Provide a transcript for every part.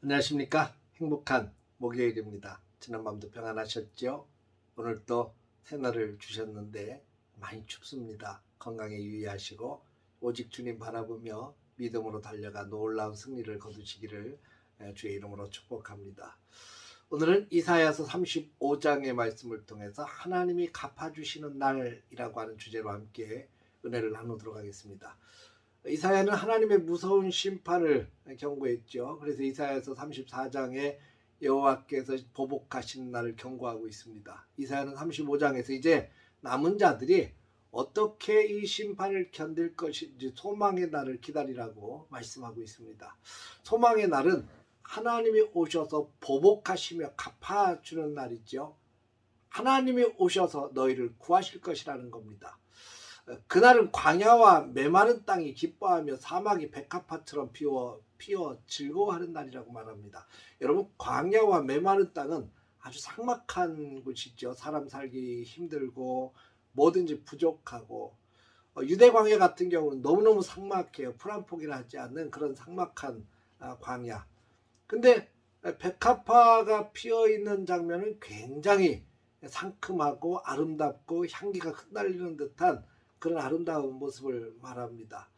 안녕하십니까. 행복한 목요일입니다. 지난밤도 평안하셨죠? 오늘 또 새날을 주셨는데 많이 춥습니다. 건강에 유의하시고 오직 주님 바라보며 믿음으로 달려가 놀라운 승리를 거두시기를 주의 이름으로 축복합니다. 오늘은 이사야서 35장의 말씀을 통해서 하나님이 갚아주시는 날이라고 하는 주제로 함께 은혜를 나누도록 하겠습니다. 이사야는 하나님의 무서운 심판을 경고했죠. 그래서 이사야서 34장에 여호와께서 보복하시는 날을 경고하고 있습니다. 이사야는 35장에서 이제 남은 자들이 어떻게 이 심판을 견딜 것인지 소망의 날을 기다리라고 말씀하고 있습니다. 소망의 날은 하나님이 오셔서 보복하시며 갚아주는 날이죠. 하나님이 오셔서 너희를 구하실 것이라는 겁니다. 그날은 광야와 메마른 땅이 기뻐하며 사막이 백합화처럼 피어 즐거워하는 날이라고 말합니다. 여러분, 광야와 메마른 땅은 아주 삭막한 곳이죠. 사람 살기 힘들고 뭐든지 부족하고, 유대 광야 같은 경우는 너무너무 삭막해요. 풀 한 폭이나 하지 않는 그런 삭막한 광야. 근데 백합화가 피어 있는 장면은 굉장히 상큼하고 아름답고 향기가 흩날리는 듯한 그런 아름다운 모습을 말합니다.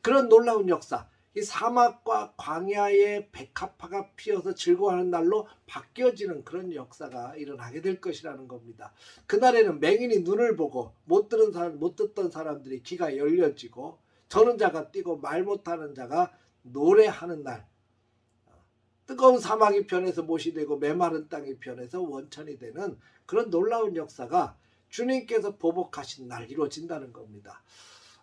그런 놀라운 역사, 이 사막과 광야의 백합화가 피어서 즐거워하는 날로 바뀌어지는 그런 역사가 일어나게 될 것이라는 겁니다. 그날에는 맹인이 눈을 보고 못 듣던 사람들이 귀가 열려지고 저는 자가 뛰고 말 못하는 자가 노래하는 날, 뜨거운 사막이 변해서 못이 되고 메마른 땅이 변해서 원천이 되는 그런 놀라운 역사가 주님께서 보복하신 날 이루어진다는 겁니다.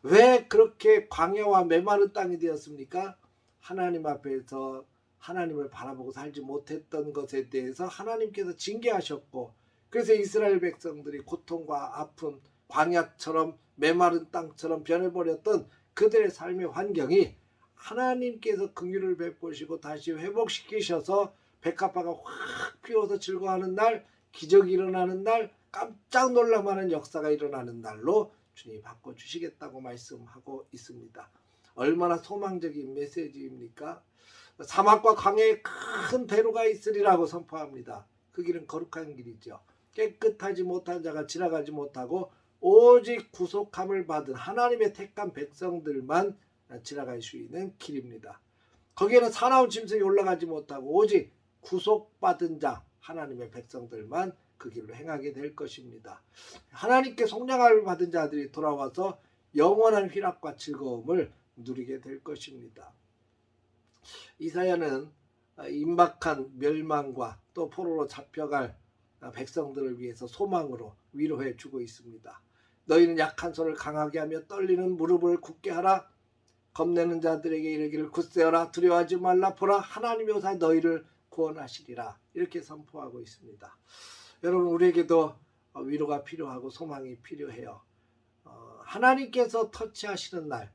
왜 그렇게 광야와 메마른 땅이 되었습니까? 하나님 앞에서 하나님을 바라보고 살지 못했던 것에 대해서 하나님께서 징계하셨고, 그래서 이스라엘 백성들이 고통과 아픔, 광야처럼 메마른 땅처럼 변해버렸던 그들의 삶의 환경이 하나님께서 긍휼을 베푸시고 다시 회복시키셔서 백합화가 확 피어서 즐거워하는 날, 기적이 일어나는 날, 깜짝 놀랄만한 역사가 일어나는 날로 주님이 바꿔주시겠다고 말씀하고 있습니다. 얼마나 소망적인 메시지입니까? 사막과 광야에 큰 대로가 있으리라고 선포합니다. 그 길은 거룩한 길이죠. 깨끗하지 못한 자가 지나가지 못하고 오직 구속함을 받은 하나님의 택한 백성들만 지나갈 수 있는 길입니다. 거기에는 사나운 짐승이 올라가지 못하고 오직 구속받은 자 하나님의 백성들만 그 길로 행하게 될 것입니다. 하나님께 속량함을 받은 자들이 돌아와서 영원한 희락과 즐거움을 누리게 될 것입니다. 이사야는 임박한 멸망과 또 포로로 잡혀갈 백성들을 위해서 소망으로 위로해 주고 있습니다. 너희는 약한 손을 강하게 하며 떨리는 무릎을 굳게 하라. 겁내는 자들에게 이르기를 굳세어라. 두려워하지 말라. 보라, 하나님이 오사 너희를 구원하시리라. 이렇게 선포하고 있습니다. 여러분, 우리에게도 위로가 필요하고 소망이 필요해요. 하나님께서 터치하시는 날,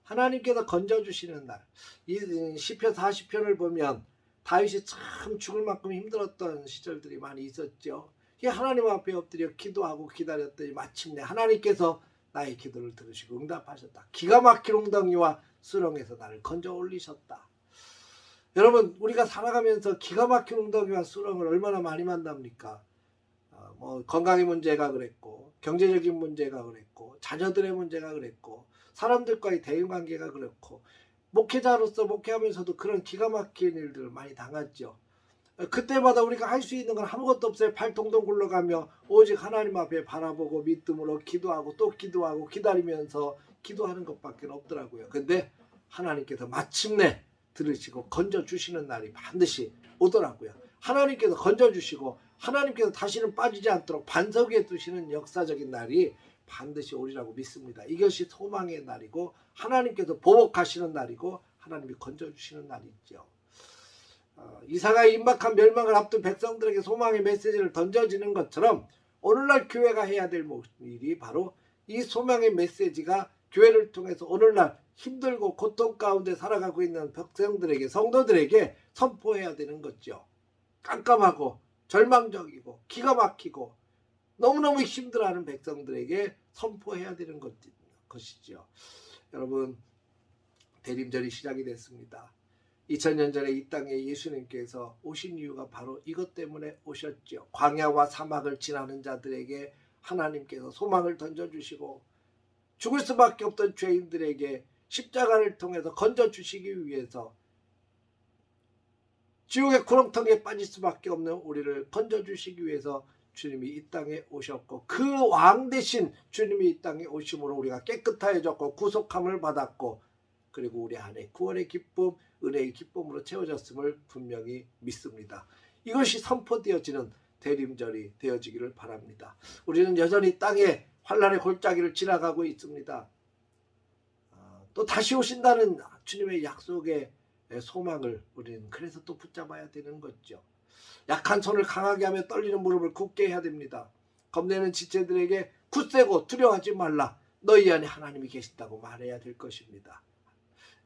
하나님께서 건져주시는 날. 이 시편 40편을 보면 다윗이 참 죽을 만큼 힘들었던 시절들이 많이 있었죠. 하나님 앞에 엎드려 기도하고 기다렸더니 마침내 하나님께서 나의 기도를 들으시고 응답하셨다. 기가 막힌 웅덩이와 수렁에서 나를 건져 올리셨다. 여러분, 우리가 살아가면서 기가 막힌 웅덩이와 수렁을 얼마나 많이 만납니까? 건강의 문제가 그랬고, 경제적인 문제가 그랬고, 자녀들의 문제가 그랬고, 사람들과의 대인관계가 그렇고, 목회자로서 목회하면서도 그런 기가 막힌 일들을 많이 당했죠. 그때마다 우리가 할 수 있는 건 아무것도 없어요. 팔 동동 굴러가며 오직 하나님 앞에 바라보고 믿음으로 기도하고 또 기도하고 기다리면서 기도하는 것밖에 없더라고요. 근데 하나님께서 마침내 들으시고 건져주시는 날이 반드시 오더라고요. 하나님께서 건져주시고 하나님께서 다시는 빠지지 않도록 반석 위에 두시는 역사적인 날이 반드시 오리라고 믿습니다. 이것이 소망의 날이고 하나님께서 보복하시는 날이고 하나님이 건져주시는 날이죠. 이사가 임박한 멸망을 앞둔 백성들에게 소망의 메시지를 던져지는 것처럼 오늘날 교회가 해야 될 일이 바로 이 소망의 메시지가 교회를 통해서 오늘날 힘들고 고통 가운데 살아가고 있는 백성들에게, 성도들에게 선포해야 되는 거죠. 깜깜하고 절망적이고 기가 막히고 너무너무 힘들어하는 백성들에게 선포해야 되는 것이죠. 여러분, 대림절이 시작이 됐습니다. 2000년 전에 이 땅에 예수님께서 오신 이유가 바로 이것 때문에 오셨죠. 광야와 사막을 지나는 자들에게 하나님께서 소망을 던져주시고 죽을 수밖에 없던 죄인들에게 십자가를 통해서 건져주시기 위해서 지옥의 구렁텅이에 빠질 수밖에 없는 우리를 건져주시기 위해서 주님이 이 땅에 오셨고, 그 왕 대신 주님이 이 땅에 오심으로 우리가 깨끗해졌고 구속함을 받았고, 그리고 우리 안에 구원의 기쁨, 은혜의 기쁨으로 채워졌음을 분명히 믿습니다. 이것이 선포되어지는 대림절이 되어지기를 바랍니다. 우리는 여전히 땅에 환난의 골짜기를 지나가고 있습니다. 또 다시 오신다는 주님의 약속의 소망을 우리는 그래서 또 붙잡아야 되는 거죠. 약한 손을 강하게 하며 떨리는 무릎을 굳게 해야 됩니다. 겁내는 지체들에게 굳세고 두려워하지 말라. 너희 안에 하나님이 계신다고 말해야 될 것입니다.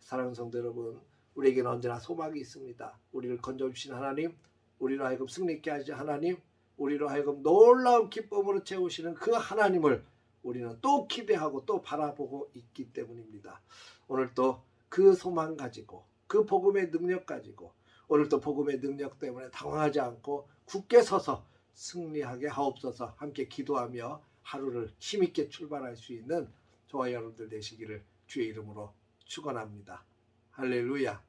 사랑하는 성도 여러분, 우리에게는 언제나 소망이 있습니다. 우리를 건져주신 하나님, 우리로 하여금 승리케 하신 하나님, 우리로 하여금 놀라운 기쁨으로 채우시는 그 하나님을 우리는 또 기대하고 또 바라보고 있기 때문입니다. 오늘 또 그 소망 가지고, 그 복음의 능력 가지고, 오늘 또 복음의 능력 때문에 당황하지 않고 굳게 서서 승리하게 하옵소서. 함께 기도하며 하루를 힘있게 출발할 수 있는 저와 여러분들 되시기를 주의 이름으로 축원합니다. 할렐루야.